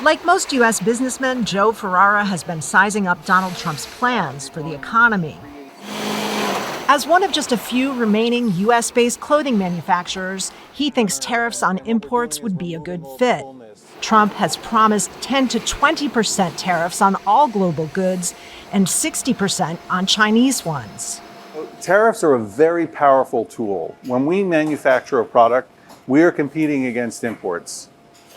Like most U.S. businessmen, Joe Ferrara has been sizing up Donald Trump's plans for the economy. As one of just a few remaining U.S.-based clothing manufacturers, he thinks tariffs on imports would be a good fit. Trump has promised 10 to 20% tariffs on all global goods and 60% on Chinese ones. Tariffs are a very powerful tool. When we manufacture a product, we are competing against imports.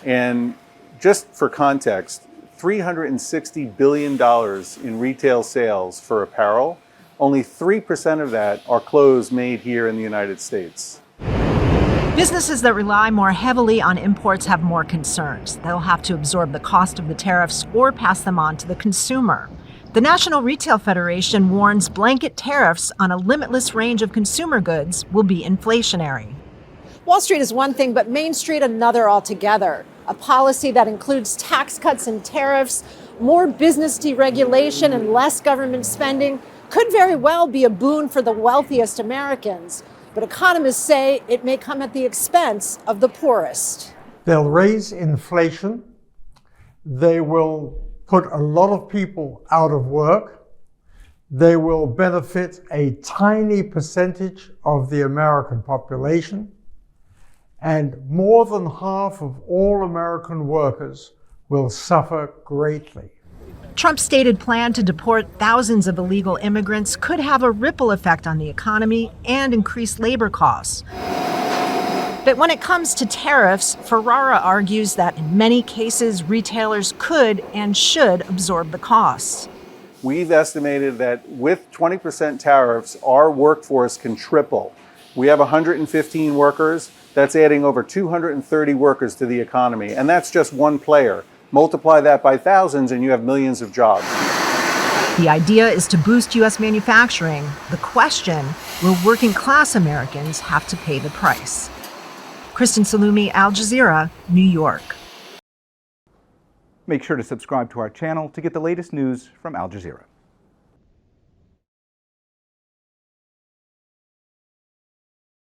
And just for context, $360 billion in retail sales for apparel, only 3% of that are clothes made here in the United States. Businesses that rely more heavily on imports have more concerns. They'll have to absorb the cost of the tariffs or pass them on to the consumer. The National Retail Federation warns blanket tariffs on a limitless range of consumer goods will be inflationary. Wall Street is one thing, but Main Street another altogether. A policy that includes tax cuts and tariffs, more business deregulation, and less government spending could very well be a boon for the wealthiest Americans. But economists say it may come at the expense of the poorest. They'll raise inflation. They will put a lot of people out of work. They will benefit a tiny percentage of the American population. And more than half of all American workers will suffer greatly. Trump's stated plan to deport thousands of illegal immigrants could have a ripple effect on the economy and increase labor costs. But when it comes to tariffs, Ferrara argues that in many cases, retailers could and should absorb the costs. We've estimated that with 20% tariffs, our workforce can triple. We have 115 workers. That's adding over 230 workers to the economy. And that's just one player. Multiply that by thousands and you have millions of jobs. The idea is to boost U.S. manufacturing. The question, will working class Americans have to pay the price? Kristen, Saloomey, Al Jazeera, New York. Make sure to subscribe to our channel to get the latest news from Al Jazeera.